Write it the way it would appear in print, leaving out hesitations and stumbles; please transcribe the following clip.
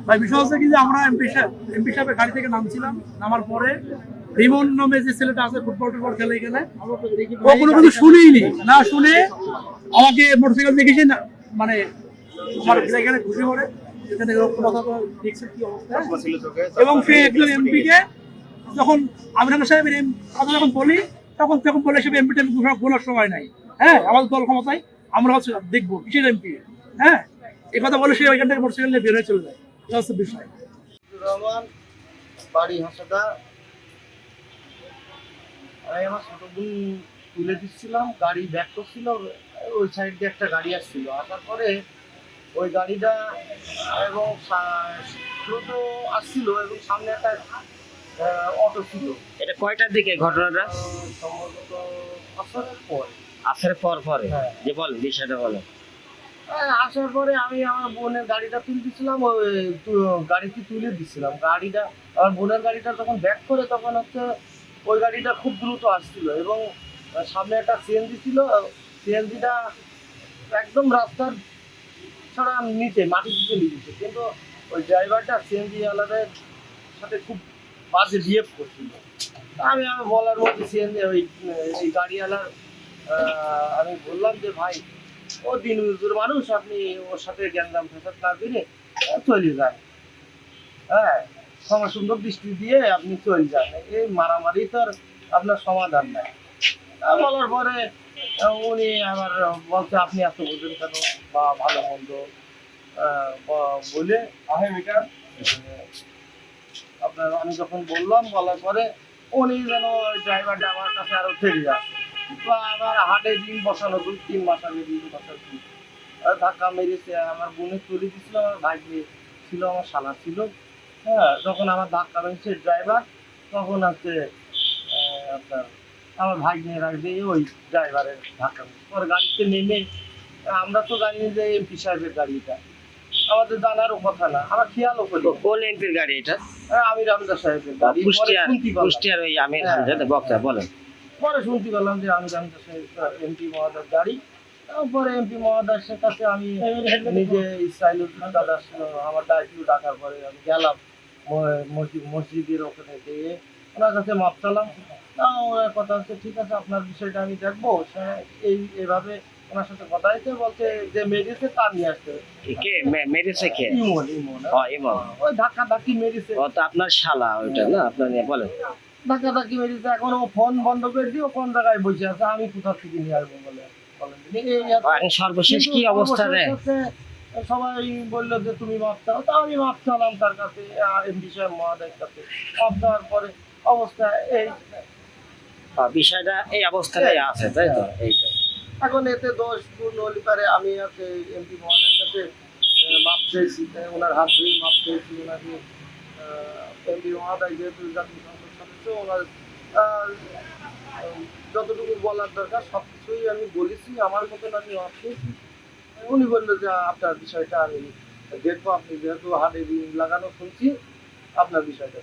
ভাই বিষয় হচ্ছে কি যে আমরা এমপি সাহেবের গাড়ি থেকে নামছিলাম, নামার পরে রিমন নামে যে ছেলেটা আছে ফুটবল টুটবল খেলে এখানে, ও কোনো কিছু শুনেইনি, না শুনে আমাকে মোটরসাইকেল দেখেছে না, মানে আমার এখানে ঘুষে পড়ে এখানে দেখছে কি অবস্থা। এবং সে একজন এমপি কে যখন আমির সাহেবের কথা যখন বলি তখন বলে সে এমপি টেমপি বলার সময় নাই। হ্যাঁ, আমাদের দল ক্ষমতায়, আমরা হচ্ছে দেখবো কিসের এমপি। হ্যাঁ, এই কথা বলে সে ওইখান থেকে মোটরসাইকেল নিয়ে বের হয়ে চলে যায়। এটা হচ্ছে বিষয়। রহমান, বাড়ি হাসাদা। আমি আমার ছোট বোন তুলে দিচ্ছিলাম, গাড়ি ব্যাক করছিল, ওই সাইড দিয়ে একটা গাড়ি আসছিল, আসার পরে ওই গাড়িটা এবং দ্রুত আসছিল এবং সামনে একটা অটো ছিল। এটা কয়টার দিকে ঘটনাটা? সম্ভবত আসরের পর। আসরের পর পরে? হ্যাঁ। যে বলেন বিষয়টা বলেন। আসার পরে আমি আমার বোনের গাড়িটা তুলতেছিলাম, ওই গাড়িটি তুলে দিচ্ছিলাম। গাড়িটা আমার বোনের গাড়িটা যখন ব্যাক করে তখন হচ্ছে ওই গাড়িটা খুব দ্রুত আসছিল এবং সামনে একটা সিএনজি ছিল, সিএনজিটা একদম রাস্তার ছাড়া নিচে মাটির দিকে নিয়েছে, কিন্তু ওই ড্রাইভারটা সিএনজি ওয়ালাদের সাথে খুব বাজে বিহেভ করছিল। আমি বলার মধ্যে সিএনজি ওই এই গাড়িওয়ালার আমি বললাম যে ভাই, ও দিন মজুর মানুষ, আপনি ওর সাথে গ্যাঞ্জাম ফেসাদ না দিলে চলে যান। হ্যাঁ, ক্ষমা সুন্দর দৃষ্টি দিয়ে আপনি চলে যান, এই মারামারি তো আর আপনার সমাধান নাই। বলার পরে উনি আবার বলছে আপনি এত বোঝেন কেন বা ভালো মন্দ বলে আপনার আমি যখন বলার পরে উনি যেন ড্রাইভারটা আমার কাছে আরো থেকে যাচ্ছে, আমার হাটে দিন বসানো 2-3 মাস আগে দিন বসাচ্ছি, ধাক্কা মেরেছে। আমার বোনের তুলে দিচ্ছিল, আমার ভাই ছিল, আমার শালা ছিল। হ্যাঁ, যখন আমার ধাক্কা মেরেছে ড্রাইভার, তখন হচ্ছে আপনার আমার ভাই নিয়ে রাখবে ওই ড্রাইভারের ধাক্কা মেরেছে। পরে গাড়িতে নেমে আমরা তো জানি যে এমপি সাহেবের গাড়িটা, আমাদের জানারও কথা না, আমরা খেয়ালও করি। কোন এমপির গাড়ি এটা? আমির হামজা সাহেবের গাড়ি। কুষ্টিয়ার ওই আমির হামজা বক্তা বলেন। পরে শুনতে পেলাম যে আমির হামজা সাহেব এমপি মহোদয়ের গাড়ি। তারপরে এমপি মহোদয়ের কাছে আমি নিজে ইসরায়েলের দাদা আমার দায়িত্ব ডাকার পরে আমি গেলাম মসজিদের ওখানে গিয়ে ওনার কাছে মাপ চালাম। ওনার কথা হচ্ছে ঠিক আছে, আপনার বিষয়টা আমি দেখবো। এইভাবে ওনার সাথে কথা হয়েছে, বলছে যে মেরেছে তার নিয়ে আসতে। কে মেরেছে? কে? ইমন। ইমন ওই ধাক্কি মেরেছে। ও তো আপনার শালা ওইটা না, আপনার নিয়ে বলেন। ধাক্কি মেরেছে, এখন ও ফোন বন্ধ করে দিয়ে কোন জায়গায় বসে আছে, আমি কোথা থেকে নিয়ে আসবো বলে এখন সর্বশেষ কি অবস্থা রে? সবাই বললো যে তুমি মাপ চাও, তা আমি মাপ চালাম তার কাছে, এমপি সাহেব মহোদয়ের কাছে। মাপ চাওয়ার পরে অবস্থা এই বিষয়টা এই অবস্থায় আছে, তাই তো? এইটাই এখন এতে দোষ পূর্ণ হলে পারে আমি আছে এমপি মহোদয়ের কাছে মাপ চেয়েছি, ওনার হাত ধুয়ে মাপ চেয়েছি। ওনাকে এমপি মহোদয় যেহেতু জাতীয় সংসদ সদস্য, ওনার যতটুকু বলার দরকার সব কিছুই আমি বলেছি, আমার মতন আমি মাপ চেয়েছি। উনি বললো যে আপনার বিষয়টা আমি দেখবো, আপনি যেহেতু হাতে রিং লাগানো শুনছি, আপনার বিষয়টা